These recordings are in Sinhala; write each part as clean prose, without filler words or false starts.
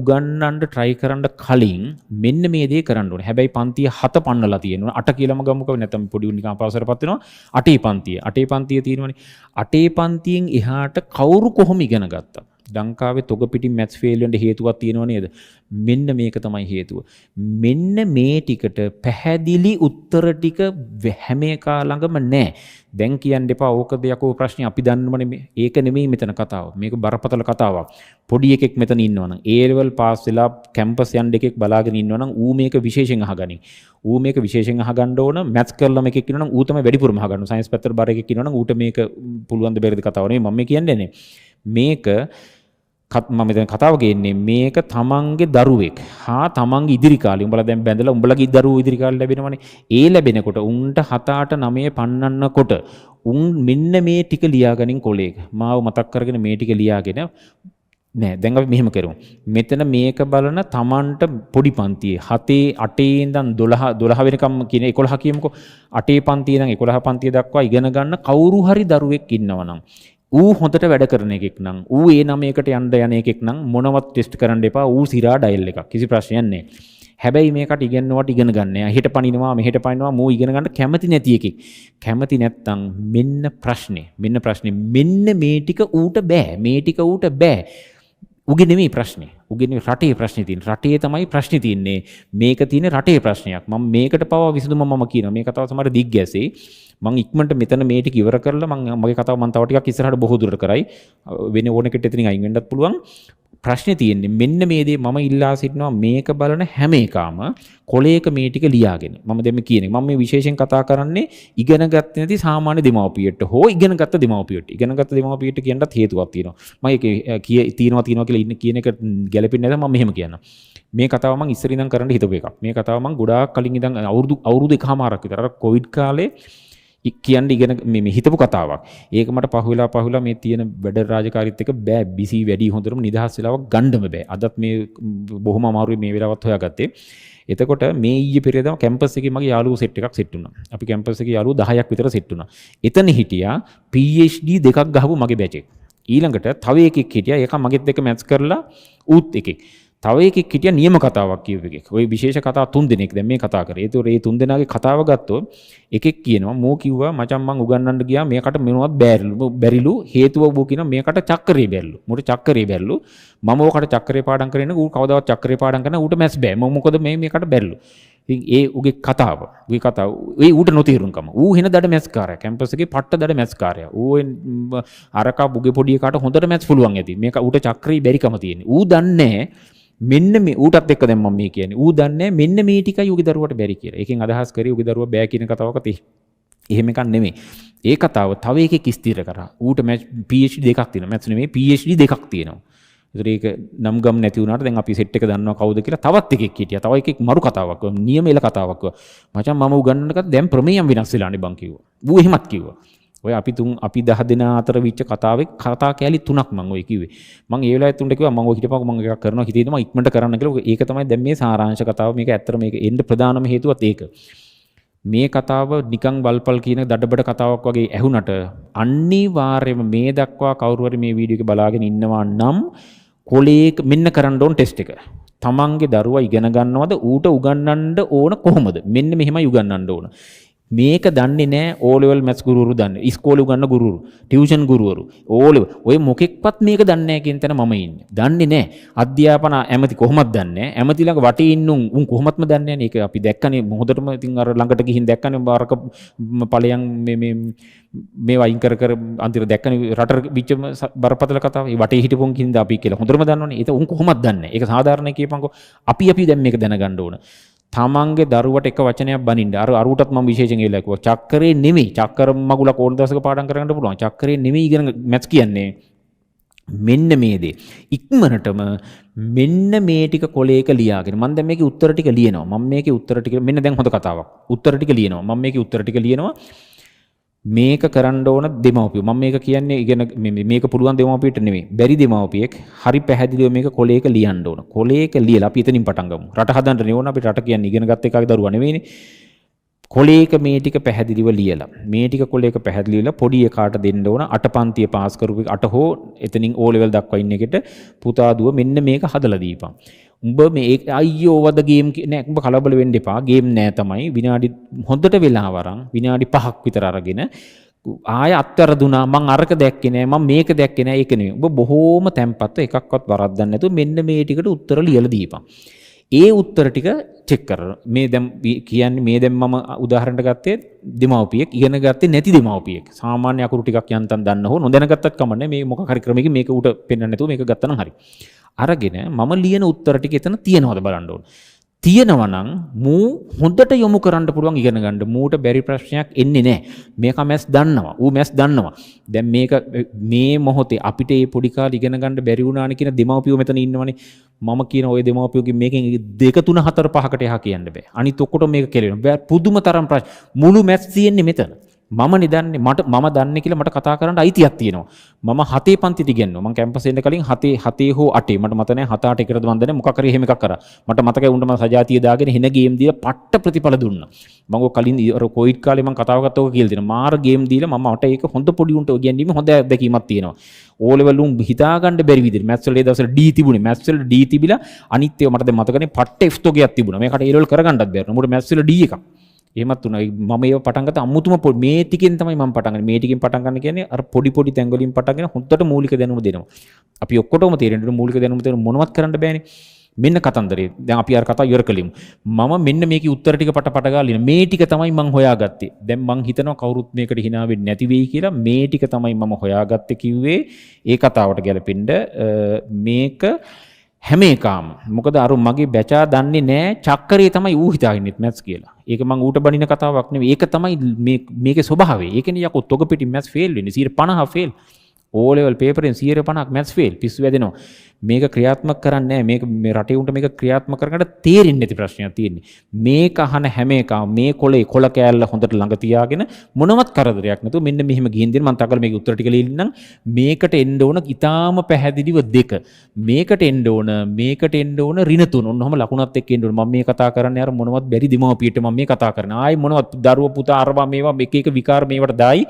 උගන්වන්න try කරන්න කලින් මෙන්න මේ දේ කරන්න ඕනේ. හැබැයි පන්තිය 7 පන්නලා තියෙනවා. 8 කියලාම ගමුකෝ නැත්නම් පොඩි උන් නිකන් අපවසරපත් වෙනවා. 8 පන්තිය. 8 පන්තිය තියෙනවනේ. 8 පන්තියෙන් එහාට කවුරු කොහොම ඉගෙන ගත්තා? ලංකාවේ තොග පිටින් මැත්ස් ෆේල් වෙන්න හේතුවක් තියෙනව නේද? මෙන්න මේක තමයි හේතුව. මෙන්න මේ ටිකට පැහැදිලි උත්තර ටික හැම එකා ළඟම නැහැ. දැන් කියන්න එපා ඕකද යකෝ ප්‍රශ්නේ අපි දන්නවනේ. ඒක නෙමෙයි මෙතන කතාව. මේක බරපතල කතාවක්. පොඩි එකෙක් මෙතන ඉන්නවනම් A level පාස් වෙලා කැම්පස් යන්න එකෙක් බලාගෙන ඉන්නවනම් ඌ මේක විශේෂයෙන් අහගනින්. ඌ මේක විශේෂයෙන් අහගන්න ඕන. මැත්ස් කරලා මේකෙක් ඉන්නවනම් ඌ තමයි වැඩිපුරම අහගන්න. සයන්ස් පැත්තට බර එකෙක් ඉන්නවනම් ඌට මේක පුළුවන් ද බැරිද කතාව නෙමෙයි මම කියන්නේ. මේක මම මෙතන කතාව ගේන්නේ මේක තමන්ගේ දරුවෙක් හා තමන්ගේ ඉදිරි කාලේ උඹලා දැන් බැඳලා උඹලගේ දරුවෝ ඉදිරි කාලේ ලැබෙනවනේ ඒ ලැබෙනකොට උන්ට 7 8 9 පන්නන්නකොට උන් මෙන්න මේ ටික ලියාගනින් කොලේක මාව මතක් කරගෙන මේ ටික ලියාගෙන නෑ දැන් අපි මෙහෙම කරමු මෙතන මේක බලන තමන්ට පොඩි පන්තියේ 7 8 ඉඳන් 12 වෙනකම් කියන 11 කියමුකෝ 8 පන්තියේ ඉඳන් 11 පන්තිය දක්වා ඉගෙන ගන්න කවුරු හරි දරුවෙක් ඉන්නවනම් ඌ හොඳට වැඩ කරන එකෙක් නම් ඌ ඒ 9කට යන්න එකෙක් නම් මොනවත් ටෙස්ට් කරන්න එපා ඌ සිරා ඩයල් එකක් කිසි ප්‍රශ්නයක් නැහැ. හැබැයි මේකට ඉගෙනනවට ඉගෙන ගන්න. හෙට පනිනවා මෙහෙට පනිනවා මූ ඉගෙන ගන්න කැමති නැති එකෙක්. කැමති නැත්තම් මෙන්න ප්‍රශ්නේ. මෙන්න මේ ටික ඌට බෑ. මේ ටික ඌට බෑ. උගේ නෙමෙයි ප්‍රශ්නේ. උගේ නෙමෙයි රටේ ප්‍රශ්නේ තියෙන්නේ. රටේ තමයි ප්‍රශ්නේ තියෙන්නේ. මේක තියෙන්නේ රටේ ප්‍රශ්නයක්. මම මේකට පවා විසඳුම මම කියනවා. මේ කතාව සමහර දිග්ගැසේ මම ඉක්මනට මෙතන මේ ටික ඉවර කරලා මගේ කතාව මම තව ටිකක් ඉස්සරහට බොහෝ දුරට කරයි. වෙන ඕනෙකට එතනින් අයින් වෙන්නත් පුළුවන්. ප්‍රශ්නේ තියෙන්නේ මෙන්න මේ දේ මම ඉල්ලා සිටිනවා මේක බලන හැම එකම කොලේක මේ ටික ලියාගෙන. මම දැන් කියන්නේ මම මේ විශේෂයෙන් කතා කරන්නේ ඉගෙන ගත්තේ නැති සාමාන්‍ය දෙමව්පියෙක්ට හෝ ඉගෙන ගත්ත දෙමව්පියෙක්ට. ඉගෙන ගත්ත දෙමව්පියෙක්ට කියන්නත් හේතුවක් තියෙනවා. මම ඒක තියනවා කියලා ඉන්න කියන එක ගැලපෙන්නේ නැත්නම් මම මෙහෙම කියන්නම්. මේ කතාව මම ඉස්සර ඉඳන් කරන්න හිතපු එකක්. මේ කතාව මම ගොඩාක් කලින් ඉඳන් අවුරුදු එකමාරක් විතර අර කොවිඩ් කාලේ කියන්න ඉගෙන මේ හිතපු කතාවක්. ඒක මට පහුවෙලා මේ තියෙන වැඩ රාජකාරීත් එක බෑ බිසි වැඩි හොඳටම නිදහස් වෙලාවක් ගන්නම බෑ. අදත් මේ බොහොම අමාරුයි මේ වෙලාවත් හොයාගත්තේ. එතකොට මේ ඊයේ පෙරේදම කැම්පස් එකේ මගේ යාළුවෝ සෙට් එකක් සෙට් වුණා. අපි කැම්පස් එකේ යාළුවෝ 10ක් විතර සෙට් වුණා. එතන හිටියා PhD දෙකක් ගහපු මගේ බැච් එක. ඊළඟට තව එකෙක් හිටියා ඒක මගෙත් එක්ක මැච් කරලා ඌත් එකෙක්. තව එකෙක් හිටියා නියම කතාවක් කියව එකෙක්. ওই විශේෂ කතා 3 දෙනෙක් දැන් මේ කතා කරේ. ඒතකොට මේ 3 දෙනාගේ කතාව ගත්තොත් එකෙක් කියනවා මෝ කිව්වා මචං මං උගන්වන්න ගියා මේකට මොනවත් බැරිලු හේතුව ඔබ කියනවා මේකට චක්‍රේ බැරිලු. මොකට චක්‍රේ බැරිලු. මම ඕකට චක්‍රේ පාඩම් කරගෙන ඌ කවදාවත් චක්‍රේ පාඩම් කරන්න ඌට මැස් බෑ. මොකද මේකට බැරිලු. ඉතින් ඒ උගේ කතාව ඒ ඌට නොතේරුම්කම. ඌ වෙන දඩ මැස් කාර්යය. කැම්පස් එකේ පට්ට දඩ මැස් කාර්යය. ඌ අරකා බුගේ පොඩි එකාට හොඳට මැස් පුළුවන් ඇති. මේක ඌට චක්‍රේ බැරිකම තියෙන්නේ. ඌ දන්නේ මෙන්න මේ ඌටත් එක්ක දැන් මම මේ කියන්නේ. ඌ දන්නේ මෙන්න මේ ටිකයි ඌගේ දරුවට බැරි කියලා. ඒකෙන් අදහස් කරේ ඌගේ දරුවා බෑ කියන කතාවක එහෙම එකක් නෙමෙයි. ඒ කතාව තව එකෙක් ස්ථිර කරා. ඌට PhD දෙකක් තියෙනවා. මැත්ස් නෙමෙයි PhD දෙකක් තියෙනවා. ඒතර ඒක නම් ගම් නැති වුණාට දැන් අපි සෙට් එක දන්නවා කවුද කියලා තවත් එකෙක් හිටියා. තව එකෙක් මරු කතාවක්. නියම එල කතාවක්. මචං මම උගන්වන්නකත් දැන් ප්‍රමේයම් වෙනස් වෙලානේ බං කිව්වා. ඌ එහෙමත් කිව්වා. ඔය අපි 10 දෙනා අතර විච්ච කතාවේ කතා කැලි 3ක් මම ඔය කිව්වේ. මම ඒ වෙලාවෙත් උන්ට කිව්වා මම ඔය හිටපන් මම එකක් කරනවා හිතේ මම ඉක්මනට කරන්න කියලා. ඒක තමයි දැන් මේ සාරාංශ කතාව. මේක ඇත්තට මේක එන්න ප්‍රධානම හේතුවත් ඒක. මේ කතාව නිකන් වල්පල් කියන දඩබඩ කතාවක් වගේ ඇහුණට අනිවාර්යයෙන්ම මේ දක්වා කවුරු හරි මේ වීඩියෝ එක බලාගෙන ඉන්නවා නම් කොලේක මෙන්න කරන්න ඕන ටෙස්ට් එක. තමන්ගේ දරුවා ඉගෙන ගන්නවද ඌට උගන්වන්න ඕන කොහොමද? මෙන්න මෙහෙමයි උගන්වන්න ඕන. මේක දන්නේ නැහැ O level maths ගුරුවරු දන්නේ. ඉස්කෝලේ උගන්වන ගුරුවරු, ටියුෂන් ගුරුවරු, O level ඔය මොකෙක්වත් මේක දන්නේ නැහැ කියන තැන මම ඉන්නේ. දන්නේ නැහැ. අධ්‍යාපන ඇමති කොහොමද දන්නේ නැහැ. ඇමති ළඟ වටේ ඉන්න උන් කොහොමත්ම දන්නේ නැහැ. ඒක අපි දැක්කනේ මොහොතටම ඉතින් අර ළඟට ගිහින් දැක්කනේ බාරක ඵලයන් මේ වයින් කර අන්තිර දැක්කනේ රට විච්ච බරපතල කතාව. ඒ වටේ හිටපොන් කින්ද අපි කියලා හොඳටම දන්නවනේ. ඒක උන් කොහොමද දන්නේ. ඒක සාධාරණයි කියපන්කෝ. අපි දැන් මේක දැනගන්න ඕන. තමන්ගේ දරුවට එක වචනයක් බනින්න. අරුටත් මම විශේෂයෙන් ඒලා කිව්වා. චක්‍රේ නෙමෙයි. චක්‍ර මගුලක් ඕන දවසක පාඩම් කරගන්න පුළුවන්. චක්‍රේ නෙමෙයි ඉගෙන මැත්ස් කියන්නේ. මෙන්න මේ දේ. ඉක්මනටම මෙන්න මේ ටික කොලේක ලියාගෙන මම දැන් මේකේ උත්තර ටික ලියනවා. මම මේකේ උත්තර ටික මෙන්න දැන් හොඳ කතාවක්. උත්තර ටික ලියනවා. මම මේකේ උත්තර ටික ලියනවා. මේක කරන්න ඕන දෙමව්පියෝ. මම මේක කියන්නේ ඉගෙන මේක පුළුවන් දෙමව්පියට නෙමෙයි. බැරි දෙමව්පියෙක් හරි පැහැදිලිව මේක කොලේක ලියන්න ඕන. කොලේක ලියලා අපි එතනින් පටන් ගමු. රට හදන්න නෙවෙයි ඕන අපි රට කියන්නේ ඉගෙන ගත්ත එකාගේ දරුවා නෙවෙයිනේ. කොලේක මේ ටික පැහැදිලිව ලියලා මේ ටික කොලේක පැහැදිලිව පොඩි එකාට දෙන්න ඕන 8 පන්තිය පාස් කරපු 8 හෝ එතනින් O level දක්වා ඉන්න එකට පුතා දුව මෙන්න මේක හදලා දීපන්. උඹ මේ අයියෝ වද ගේම් නෑ උඹ කලබල වෙන්න එපා. ගේම් නෑ තමයි. විනාඩි හොඳට වෙලා වරන් විනාඩි 5ක් විතර අරගෙන ආය අත්තරදුනා මං අරක දැක්කේ නෑ මං මේක දැක්කේ නෑ ඒක නෙවෙයි. ඔබ බොහෝම තැම්පත්ව එකක්වත් වරද්දන්න නැතුව මෙන්න මේ ටිකට උත්තර ලියලා දීපන්. ඒ උත්තර ටික චෙක් කරනවා. මේ දැන් කියන්නේ මේ දැන් මම උදාහරණයක් ගත්තේ දෙමව්පියෙක් ඉගෙන ගත්තේ නැති දෙමව්පියෙක්. සාමාන්‍ය අකුරු ටිකක් යන්තම් දන්න හෝ නොදැනගත්තත් කමන්නේ මේ මොකක් හරි ක්‍රමයකින් මේක උට පෙන්වන්න නැතුව මේක ගත්තා නම් හරි. අරගෙන මම ලියන උත්තර ටික එතන තියෙනවද බලන්න ඕන. තියෙනවා නම් මූ හොඳට යොමු කරන්න පුළුවන් ඉගෙන ගන්න. මූට බැරි ප්‍රශ්නයක් එන්නේ නැහැ. මේක මැස් දන්නවා. ඌ මැස් දන්නවා. දැන් මේක මේ මොහොතේ අපිට මේ පොඩි කාලේ ඉගෙන ගන්න බැරි වුණානේ කියන දෙමව්පියෝ මෙතන ඉන්නවනේ. මම කියන ওই දෙමව්පියෝගේ මේකෙන් 2 3 4 5කට එහා කියන්න බෑ. අනිත් ඔක්කොටම මේක කෙලෙනවා. පුදුම තරම් ප්‍රශ්න. මුළු මැස් තියෙන්නේ මෙතන. මම නිදන්නේ මම දන්නේ කියලා මට කතා කරන්න අයිතියක් තියෙනවා. මම 7 පන්තිට ඉගෙනනවා. මම කැම්පස් එන්න කලින් 7 හෝ 8 මට මත නැහැ 7 8 එකටද මන් දන්නේ මොකක් හරි එහෙම එකක් කරා. මට මතකයි උන්ට මම සජාතිය දාගෙන හෙන ගේම් දීලා පට්ට ප්‍රතිඵල දුන්නා. මම ඔය කලින් අර කොවිඩ් කාලේ මම කතාව ගත්තා ඔක කියලා දෙනවා. මාර ගේම් දීලා මම මට ඒක හොඳ පොඩි උන්ට ඉගෙනීමේ හොඳ අත්දැකීමක් තියෙනවා. O level උන් හිතා ගන්න බැරි විදිහට මැත්ස් වල ඒ දවස්වල D තිබුණේ. මැත්ස් වල D තිබිලා අනිත් ඒවා මට දැන් මතකනේ පට්ට F තෝගයක් තිබුණා. මේකට A level කරගන්නත් බැහැ. මොකද මැත්ස් වල D එකක්. එහෙමත් උනා මම ඒව පටන් ගත්ත අමුතුම මේ ටිකෙන් තමයි මම පටන් ගන්නේ. මේ ටිකෙන් පටන් ගන්න කියන්නේ අර පොඩි පොඩි තැන් වලින් පටන්ගෙන හොඳට මූලික දැනුම දෙනවා. අපි ඔක්කොටම තේරෙන්න මූලික දැනුම දෙන මොනවත් කරන්න බෑනේ. මෙන්න කතන්දරේ. දැන් අපි අර කතාව ඉවර කළෙමු. මම මෙන්න මේකේ උත්තර ටික පට ගාලා මේ ටික තමයි මම හොයාගත්තේ. දැන් මං හිතනවා කවුරුත් මේකට hina වෙන්නේ නැති වෙයි කියලා. මේ ටික තමයි මම හොයාගත්තේ කිව්වේ ඒ කතාවට ගැලපෙන්න මේක හැම එකම මොකද අර මගේ බැචා දන්නේ නැහැ චක්කරේ තමයි ඌ හිතාගන්නේ මැත්ස් කියලා. ඒක මං ඌට බනින කතාවක් නෙවෙයි. ඒක තමයි මේකේ ස්වභාවය. ඒකනේ යකෝ තොග පිටි මැත්ස් ෆේල් වෙන්නේ 50% ෆේල්. O level paper එකෙන් 50% මැත්ස් ෆේල්. පිස්සු වැදෙනවා. මේක ක්‍රියාත්මක කරන්නේ නැහැ. මේක මේ රටේ උන්ට මේක ක්‍රියාත්මක කරගන්න තේරෙන්නේ නැති ප්‍රශ්නයක් තියෙන්නේ. මේක අහන හැම එකම මේ කොළ කෑල්ල හොඳට ළඟ තියාගෙන මොනවත් කරදරයක් නැතුව මෙන්න මෙහෙම ගිහින් දෙන්න මම තකල මේක උත්තර ටික ලියන්නම්. මේකට එන්න ඕන ඊටාම පැහැදිලිව 2. මේකට එන්න ඕන ඍණ 3. ඔන්නෝම ලකුණත් එක්ක එන්න ඕන. මම මේ කතා කරන්නේ අර මොනවත් බැරි දෙමව්පියට මම මේ කතා කරන්නේ. ආයි මොනවත් දරුවා පුතා අරවා මේවා එක එක විකාර මේවට දායි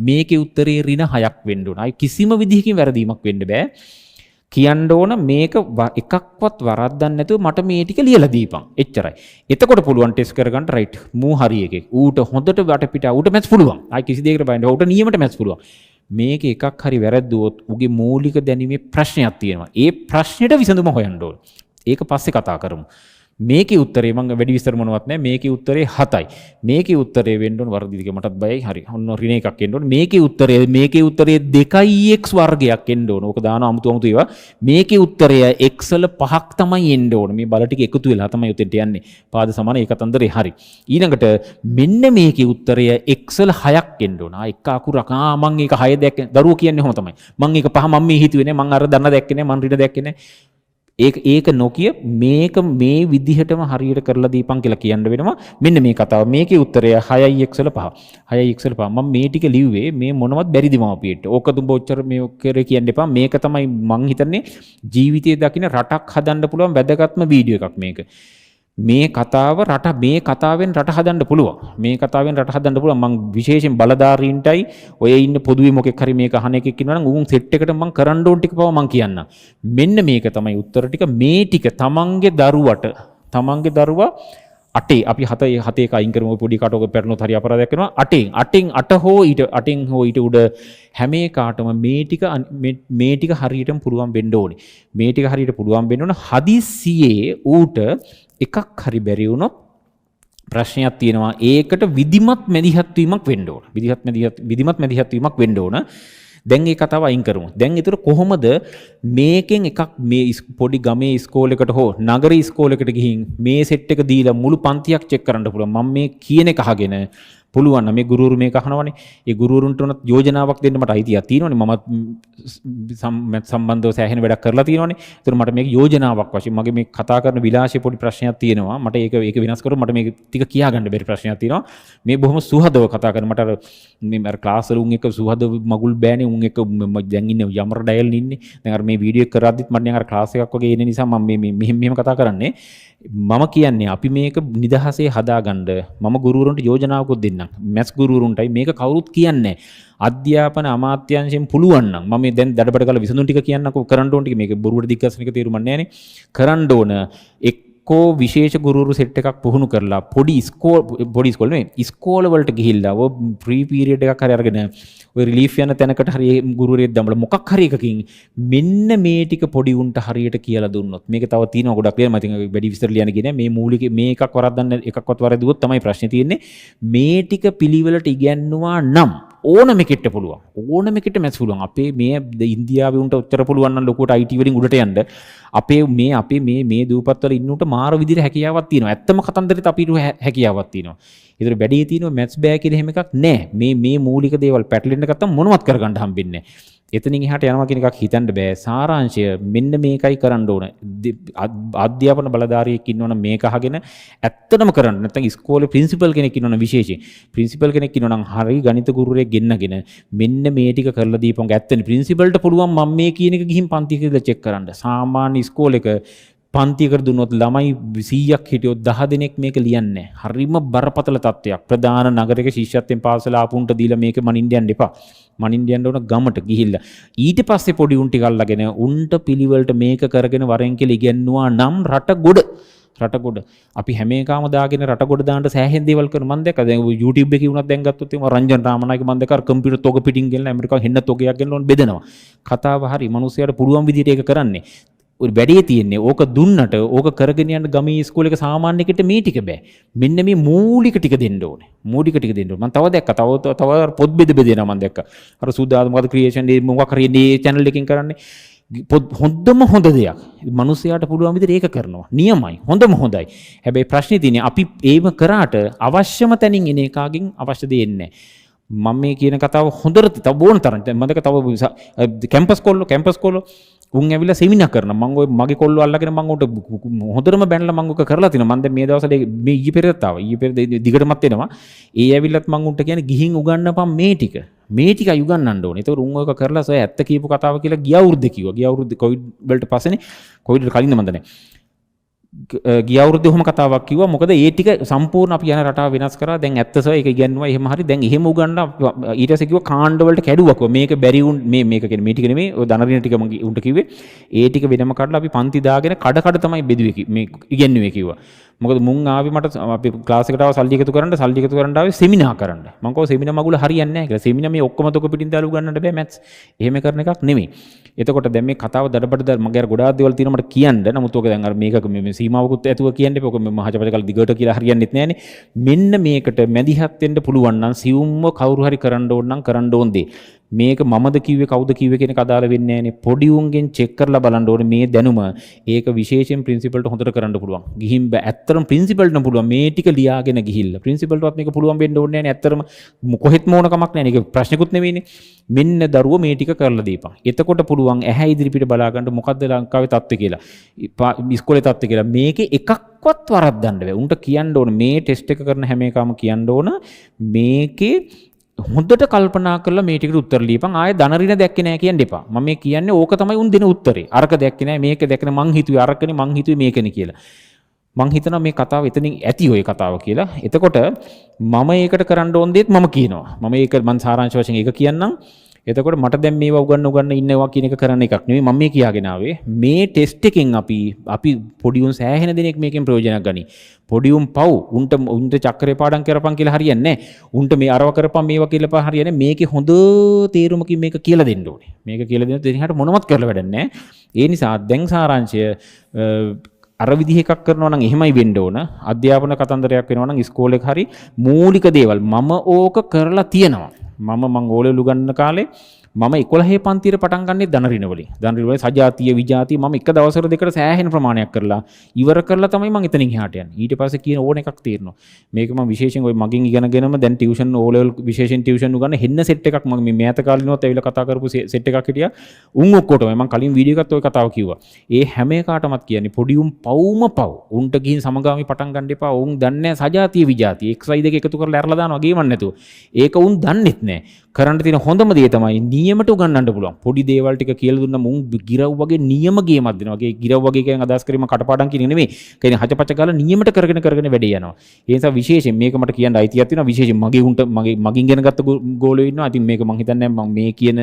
මේකේ උත්තරේ ඍණ 6ක් වෙන්න ඕන. ආයි කිසිම විදිහකින් වැරදීමක් වෙන්න බෑ. කියන්න ඕන මේක එකක්වත් වරද්දන්න නැතුව මට මේ ටික ලියලා දීපන්. එච්චරයි. එතකොට පුළුවන් ටෙස්ට් කරගන්න රයිට්. මූ හරි එකේ. ඌට හොඳට වටපිට ඌට මැත්ස් පුළුවන්. ආයි කිසි දෙයකට බයින්න. ඌට නියමට මැත්ස් පුළුවන්. මේක එකක් හරි වැරද්දුවොත් ඌගේ මූලික දැනීමේ ප්‍රශ්නයක් තියෙනවා. ඒ ප්‍රශ්නෙට විසඳුම හොයන්න ඕන. ඒක පස්සේ කතා කරමු. මේකේ උත්තරේ මම වැඩි විස්තර මොනවත් නැහැ. මේකේ උත්තරේ 7යි. මේකේ උත්තරේ වෙන්න ඕන වර්ධිත එක මටත් බයයි. හරි. ඔන්න ඍණ එකක් එන්න ඕන. මේකේ උත්තරේ 2x වර්ගයක් එන්න ඕන. ඕක දාන අමුතු ඒවා. මේකේ උත්තරය x වල 5ක් තමයි එන්න ඕන. මේ බල ටික එකතු වෙලා තමයි උතෙන්ට යන්නේ. පාද සමාන ඒ කතන්දරේ හරි. ඊළඟට මෙන්න මේකේ උත්තරය x වල 6ක් එන්න ඕන. එක අකුරක්. මම ඒක 6 දැක්කේ. දරුවෝ කියන්නේ ඔහොම තමයි. මම ඒක 5 මම මේ හිතුවේ නෑ. මම අර දන්න දැක්කේ නෑ. මම ඍණ දැක්කේ නෑ. ඒක නොකිය මේක මේ විදිහටම හරියට කරලා දීපන් කියලා කියන්න වෙනවා. මෙන්න මේ කතාව. මේකේ උත්තරය 6x වල 5. 6x වල 5. මම මේ ටික ලිව්වේ මේ මොනවත් බැරි දෙමව්පියෙට. ඕක දුඹ ඔච්චර මේ කරේ කියන්න එපා. මේක තමයි මං හිතන්නේ ජීවිතයේ දකින්න රටක් හදන්න පුළුවන් වැදගත්ම වීඩියෝ එකක් මේක. මේ කතාවෙන් රට හදන්න පුළුවන්. මේ කතාවෙන් රට හදන්න පුළුවන්. මං විශේෂයෙන් බලධාරීන්ටයි ඔය ඉන්න පොදුවේ මොකෙක් හරි මේක අහන එකෙක් ඉන්නවා නම් උන් සෙට් එකට මං කරන්න ඕන ටික පව මං කියන්නම්. මෙන්න මේක තමයි උත්තර ටික. මේ ටික තමන්ගේ දරුවා 8 අපි 7 එක අයින් කරමු. පොඩි කාට ඔක පැටලුනොත් හරි අපරාධයක් වෙනවා. 8න් හෝ ඊට උඩ හැම එකටම මේ ටික හරියටම පුළුවන් වෙන්න ඕනේ. මේ ටික හරියට පුළුවන් වෙන්න ඕන. හදිස්සියේ ඌට එකක් හරි බැරි වුණොත් ප්‍රශ්නයක් තියෙනවා. ඒකට විධිමත් මැදිහත් වීමක් වෙන්න ඕන. විධිමත් මැදිහත් වීමක් වෙන්න ඕන. දැන් මේ කතාව අයින් කරමු. දැන් ඊටර කොහොමද මේකෙන් එකක් මේ පොඩි ගමේ ඉස්කෝලේකට හෝ නගර ඉස්කෝලේකට ගිහින් මේ සෙට් එක දීලා මුළු පන්තියක් චෙක් කරන්න පුළුවන්. මම මේ කියන එක අහගෙන පුළුවන් නම් මේ ගුරුවරු මේක අහනවනේ. ඒ ගුරුවරුන්ට උනත් යෝජනාවක් දෙන්න මට අයිතියක් තියෙනවනේ. මම සම්බන්ධව සෑහෙන වැඩක් කරලා තියෙනවනේ. ඒතර මට මේක යෝජනාවක් වශයෙන් මගේ මේ කතා කරන විලාසයේ පොඩි ප්‍රශ්නයක් තියෙනවා. මට ඒක වෙනස් කරොත් මට මේක ටික කියා ගන්න බැරි ප්‍රශ්නයක් තියෙනවා. මේ බොහොම සුහදව කතා කරන මට අර ක්ලාස් වල උන් එක සුහදව මගුල් බෑනේ උන් එක දැන් ඉන්නේ යමර ඩයල් ඉන්නේ. දැන් අර මේ වීඩියෝ එක කරද්දිත් මට නිකන් අර ක්ලාස් එකක් වගේ එන නිසා මම මේ මෙහෙම කතා කරන්නේ. මම කියන්නේ අපි මේක නිදහසේ හදාගන්න මම ගුරුවරුන්ට යෝජනාවකුත් දෙන්නම්. මැත්ස් ගුරුවරුන්ටයි මේක කවුරුත් කියන්නේ අධ්‍යාපන අමාත්‍යාංශයෙන් පුළුවන් නම් මම දැන් දඩබඩ කරලා විසඳුම් ටික කියන්නකෝ කරන්න ඕන ටික මේක බොරුවට දික්කසන එක තේරුම් නැහැ නේ. කරන්න ඕන එක්කෝ විශේෂ ගුරුවරු සෙට් එකක් පුහුණු කරලා පොඩි ඉස්කෝල නෙවෙයි ඉස්කෝල වලට ගිහිල්ලා ඔය ප්‍රී පීරියඩ් එකක් හරි අරගෙන ඔය රිලීෆ් යන තැනකට හරි ගුරුවරයෙක් දමලා මොකක් හරි එකකින් මෙන්න මේ ටික පොඩි උන්ට හරියට කියලා දුන්නොත් මේක තව තියෙනවා ගොඩක් දෙයක් මම ඉතින් වැඩි විස්තර ලියන්න ගියේ මේ මූලික මේ එකක් වරද්දන්න එකක්වත් වරදුවොත් තමයි ප්‍රශ්නේ තියෙන්නේ මේ ටික පිළිවෙලට ඉගැන්නුවා නම් ඕනම කෙට පුළුවන් ඕනම කෙට මැස් පුළුවන් අපේ මේ ඉන්දියාවේ උන්ට උත්තර පුළුවන් නම් ලොකුවට IT වලින් උඩට යන්න අපේ මේ දූපත් වල ඉන්න උන්ට මාර විදිහට හැකියාවක් තියෙනවා ඇත්තම කතන්දරෙත් අපිට හැකියාවක් තියෙනවා ඒතර බැඩේ තියෙනවා මැත්ස් බෑ කියලා එහෙම එකක් නැහැ මේ මූලික දේවල් පැටලෙන්න ගත්තම මොනවත් කරගන්න හම්බෙන්නේ නැහැ එතනින් එහාට යනවා කියන එකක් හිතන්න බෑ සාරාංශය මෙන්න මේකයි කරන්න ඕන අධ්‍යාපන බලධාරියෙක් ඉන්නවනම් මේක අහගෙන ඇත්තටම කරන්න නැත්නම් ඉස්කෝලේ ප්‍රින්සිපල් කෙනෙක් ඉන්නවනම් විශේෂයෙන් ප්‍රින්සිපල් කෙනෙක් ඉන්නවනම් හරි ගණිත ගුරුවරයෙක් ගෙන්නගෙන මෙන්න මේ ටික කරලා දීපන් ඇත්තනේ ප්‍රින්සිපල්ට පුළුවන් මම මේ කියන එක ගිහින් පන්ති කියලා චෙක් කරන්න සාමාන්‍ය ඉස්කෝලේක පන්තියකට දුන්නොත් ළමයි 100ක් හිටියොත් 10 දෙනෙක් මේක ලියන්නේ නැහැ. හරිම බරපතල තත්ත්වයක්. ප්‍රධාන නගරයක ශිෂ්‍යත්වයෙන් පාසල ආපුන්ට දීලා මේක මනින්න යන්න එපා. මනින්න යන්න ඕන ගමට ගිහිල්ලා. ඊට පස්සේ පොඩි උන් ටික අල්ලගෙන උන්ට පිළිවෙලට මේක කරගෙන වරෙන් කියලා ඉගෙනුවා නම් රටගොඩ අපි හැම එකම දාගෙන රටගොඩ දාන්න සෑහෙන දේවල් කරන මම දැක්කා දැන් YouTube එකේ වුණත් දැන් ගත්තොත් එම රංජන් රාමනායක මම දැක්කා කම්පියුටර් තොග පිටින් ගෙනලා ඇමරිකාව හෙන්න තොගයක් ගෙනලා බෙදනවා. කතාව හරි මිනිස්සුන්ට පුළුවන් විදිහට ඒක කරන්නේ. ඔය වැඩේ තියෙන්නේ ඕක දුන්නට ඕක කරගෙන යන ගමේ ඉස්කෝලේක සාමාන්‍ය කෙට මේ ටික බෑ. මෙන්න මේ මූලික ටික දෙන්න ඕනේ. මම තව දැක්කා. තව පොත් බෙදෙනවා මම දැක්කා. අර සුදාද මොකද ක්‍රියේෂන් ඩේ මොකක් හරි මේ channel එකකින් කරන්නේ. හොඳම දෙයක්. මිනිස්සයාට පුළුවන් විදිහට ඒක කරනවා. නියමයි. හොඳයි. හැබැයි ප්‍රශ්නේ තියෙන්නේ අපි ඒව කරාට අවශ්‍යම තැනින් එන එකකින් අවශ්‍ය දෙන්නේ නැහැ. මම මේ කියන කතාව හොඳට තව බොන තරම් මම දැක්ක තව කැම්පස් කොල්ලෝ උන් ඇවිල්ලා සෙමිනා කරනවා මම ඔය මගේ කොල්ලෝ අල්ලගෙන මම උන්ට හොඳටම බැනලා මම ඔක කරලා තිනවා මම දැන් මේ දවස්වල මේ ඊයේ පෙරේදත් ආවා ඊයේ පෙරේද දිගටමත් එනවා ඒ ඇවිල්ලත් මම උන්ට කියන්නේ ගිහින් උගන්නපන් මේ ටිකයි උගන්නන්න ඕනේ ඒතකොට උන් ඔයක කරලා සොය ඇත්ත කියපු කතාව කියලා ගිය අවුරුද්දේ කිව්වා ගිය අවුරුද්දේ කොවිඩ් වලට පස්සේනේ කොවිඩ් කලින්ද මන්ද නැහැ ගිය අවුරුද්දේ ඔහොම කතාවක් කිව්වා මොකද ඒ ටික සම්පූර්ණ අපි යන රටාව වෙනස් කරා දැන් ඇත්ත සොය ඒක ඉගෙනුවා එහෙම හරි දැන් එහෙම උගන්නා ඊට පස්සේ කිව්වා කාණ්ඩ වලට කැඩුවා කිව්වා මේක බැරි උන් මේක කියන්නේ මේ ටික නෙමෙයි ඔය ධනරින ටික මම උන්ට කිව්වේ ඒ ටික වෙනම කඩලා අපි පන්ති දාගෙන කඩ තමයි බෙදුවේ මේ ඉගෙනුවේ කිව්වා මොකද මුන් ආවේ මට අපි ක්ලාස් එකට ආව සල්ලි එකතු කරන්න ආවේ සෙමිනා කරන්න මම කව සෙමිනා මගුල හරියන්නේ නැහැ කියලා සෙමිනා මේ ඔක්කොම තොක පිටින් දාලා උගන්නන්න බෑ මැත්ස් එහෙම කරන එකක් නෙමෙයි එතකොට දැන් මේ කතාව දඩබඩ මගේ අර ගොඩාක් දේවල් තියෙනවා මට කියන්න නමුත් ඔක දැන් අර මේක මේ සීමාවකුත් ඇතුව කියන්න එපා ඔක මහජපජ කල් දිගට කියලා හරියන්නේත් නැහනේ මෙන්න මේකට මැදිහත් වෙන්න පුළුවන් නම් සියුම්ව කවුරු හරි කරන්න ඕන නම් කරන්න ඕන දේ මේක මමද කිව්වේ කවුද කිව්වේ කියන එක අදාළ වෙන්නේ නැහනේ පොඩි උන්ගෙන් චෙක් කරලා බලන්න ඕනේ මේ දැනුම ඒක විශේෂයෙන් ප්‍රින්සිපල්ට හොඳට කරන්න පුළුවන් ගිහින් බෑ ඇත්තටම ප්‍රින්සිපල්ට නම් පුළුවන් මේ ටික ලියාගෙන ගිහිල්ලා ප්‍රින්සිපල්ටවත් මේක පුළුවන් වෙන්න ඕනේ නැහනේ ඇත්තටම කොහෙත්ම ඕන කමක් නැහනේ ඒක ප්‍රශ්නකුත් නෙවෙයිනේ මෙන්න දරුවෝ මේ ටික කරලා දීපන් එතකොට පුළුවන් ඇහැ ඉදිරිපිට බලා ගන්න මොකද්ද ලංකාවේ තත්ත්වය කියලා ඉස්කෝලේ තත්ත්වය කියලා මේකේ එකක්වත් වරද්දන්න බෑ උන්ට කියන්න ඕන මේ ටෙස්ට් එක කරන හැම එකම කියන්න ඕන මේකේ හොඳට කල්පනා කරලා මේ ටිකට උත්තර ලියපන් ආයේ ධනරින දැක්කේ නැහැ කියන්න එපා මම මේ කියන්නේ ඕක තමයි උන් දෙන උත්තරේ අරක දැක්කේ නැහැ මේක දැක්කනේ මං හිතුවේ අරකනේ මං හිතුවේ මේකනේ කියලා මං හිතනවා මේ කතාව එතනින් ඇති ඔය කතාව කියලා එතකොට මම ඒකට කරන්න ඕන දේත් මම කියනවා මම ඒක මං සාරාංශ වශයෙන් ඒක කියන්නම් එතකොට මට දැන් මේවා උගන්න ඉන්නවා කියන එක කරන්න එකක් නෙවෙයි මම මේ කියාගෙන ආවේ මේ ටෙස්ට් එකෙන් අපි පොඩි උන් සෑහෙන දෙනෙක් මේකෙන් ප්‍රයෝජනයක් ගනි පොඩි උන් පව් උන්ට චක්‍රේ පාඩම් කරපන් කියලා හරියන්නේ නැහැ උන්ට මේ අරව කරපන් මේවා කියලා හරියන්නේ මේකේ හොඳ තේරුමකින් මේක කියලා දෙන්න ඕනේ මේක කියලා දෙන්න දෙනිහට මොනවත් කරලා වැඩක් නැහැ ඒ නිසා දැන් සාරාංශය අර විදිහ එකක් කරනවා නම් එහෙමයි වෙන්න ඕන අධ්‍යාපන කතන්දරයක් වෙනවා නම් ඉස්කෝලේක හරි මූලික දේවල් මම ඕක කරලා තියෙනවා මම ඕලෙලු ගන්න කාලේ මම 11 පන්තියට පටන් ගන්නේ ධනරින වලින්. ධනරින වලින් සජාතිය විජාතිය මම එක දවසකට දෙකට සෑහෙන ප්‍රමාණයක් කරලා ඉවර කරලා තමයි මම එතනින් එහාට යන්නේ. ඊට පස්සේ කියන ඕන එකක් තීරනවා. මේක මම විශේෂයෙන් ඔය මගෙන් ඉගෙනගෙනම දැන් ටියුෂන් O level විශේෂයෙන් ටියුෂන් උගන්න හෙන්න සෙට් එකක් මම මේ මෑත කාලිනවත් ඇවිල්ලා කතා කරපු සෙට් එකක් හිටියා. උන් ඔක්කොටම මම කලින් වීඩියෝ එකත් ඔය කතාව කිව්වා. ඒ හැම එකකටමත් කියන්නේ පොඩි උන් පවුම පව්. උන්ට ගිහින් සමගාමී පටන් ගන්න එපා. උන් දන්නේ සජාතිය විජාතිය XY දෙක එකතු කරලා ඇරලා දානවා ගේමක් නැතුව. ඒක උන් දන්නෙත් නෑ. කරන්න තියෙන හොඳම දේ තමයි නියමට උගන්වන්න පුළුවන්. පොඩි දේවල් ටික කියලා දුන්නම උන් ගිරව් වගේ නියම ගේමක් දෙනවා. ඒ ගිරව් වගේ කියන අදහස් කරේ මම කටපාඩම් කියන්නේ නෙමෙයි. කියන්නේ හචපච ගාලා නියමට කරගෙන වැඩේ යනවා. ඒ නිසා විශේෂයෙන් මේක මට කියන්න අයිතියක් තියෙනවා. විශේෂයෙන් මගේ උන්ට මගින් ගෙන ගත්ත ගෝලයෝ ඉන්නවා. ඉතින් මේක මම හිතන්නේ මම මේ කියන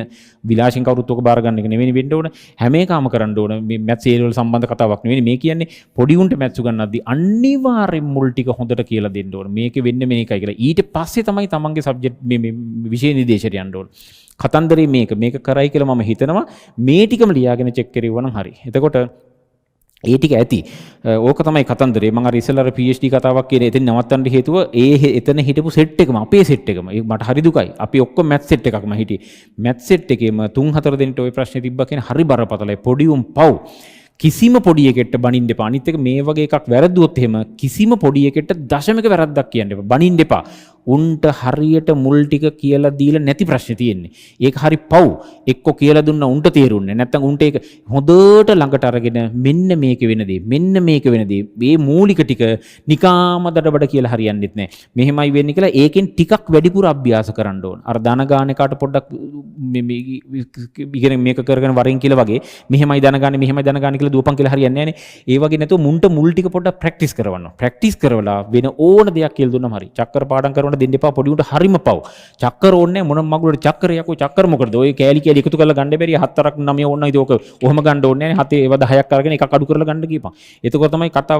විලාසින් කවුරුත් ඔක බාර ගන්න එක නෙවෙයි වෙන්න ඕන. හැම එකම කරන්න ඕන. මේ මැත්ස් ඒ වල සම්බන්ධ කතාවක් නෙවෙයි මේ කියන්නේ. පොඩි උන්ට මැත්ස් උගන්වද්දී අනිවාර්යෙන් මුල් ටික හොඳට කියලා දෙන්න ඕන. මේකේ වෙන්නේ මේකයි කියලා. ඊට පස්සේ තමයි තමන්ගේ සබ්ජෙක්ට් මේ විෂය නිර්දේශයට යන්න ඕන. කතන්දරේ මේක කරයි කියලා මම හිතනවා. මේ ටිකම ලියාගෙන චෙක් කරුවා නම් හරි. එතකොට ඒ ටික ඇති. ඕක තමයි කතන්දරේ. මම අර ඉස්සෙල්ලා PhD කතාවක් කියන එතන නවත්තන්න හේතුව එතන හිටපු සෙට් එකම අපේ සෙට් එකම. මට හරි දුකයි. අපි ඔක්කොම මැත් සෙට් එකක්ම හිටියේ. මැත් සෙට් එකේම 3-4 දෙනෙක්ට ওই ප්‍රශ්නේ තිබ්බා කියන හරි බරපතලයි. පොඩි උන් පව්. කිසිම පොඩි එකෙක්ට බනින්න එපා. අනිත් එක මේ වගේ එකක් වැරද්දුවොත් එහෙම කිසිම පොඩි එකෙක්ට දශමික වැරද්දක් කියන්න එපා. බනින්න එපා. උන්ට හරියට මුල් ටික කියලා දීලා නැති ප්‍රශ්නේ තියෙන්නේ. ඒක හරි පව්. එක්ක කියලා දුන්නා උන්ට තේරුන්නේ නැත්නම් උන්ට ඒක හොඳට ළඟට අරගෙන මෙන්න මේක වෙන දේ. මෙන්න මේක වෙන දේ. මේ මූලික ටික නිකාම දඩබඩ කියලා හරියන්නේත් නැහැ. මෙහෙමයි වෙන්නේ කියලා ඒකෙන් ටිකක් වැඩිපුර අභ්‍යාස කරන්න ඕන. අර ධන ගාන එකට පොඩ්ඩක් ඉගෙන මේක කරගෙන වරින් කියලා වගේ මෙහෙමයි ධන ගානේ මෙහෙමයි ධන ගානේ කියලා දුවපන් කියලා හරියන්නේ නැහැ නේ. ඒ වගේ නැතුව මුන්ට මුල් ටික පොඩ්ඩක් ප්‍රැක්ටිස් කරවන්න. ප්‍රැක්ටිස් කරවලා වෙන ඕන දෙයක් කියලා දුන්නම හරි. චක්කර පාඩම් කරන දෙන්න එපා. පොඩි උන්ට හරිම පව්. චක්කර ඕනේ මොන මගුලට චක්කරයක් ඔය චක්කර මොකටද? ඔය කෑලි එකතු කරලා ගන්න බැරි 7ක් 9 ඕන නම් ඒක ඔහම ගන්න ඕනේ නැහැ. 7 ඒව 10ක් අරගෙන එකක් අඩු කරලා ගන්න කියපන්. එතකොට තමයි කතාව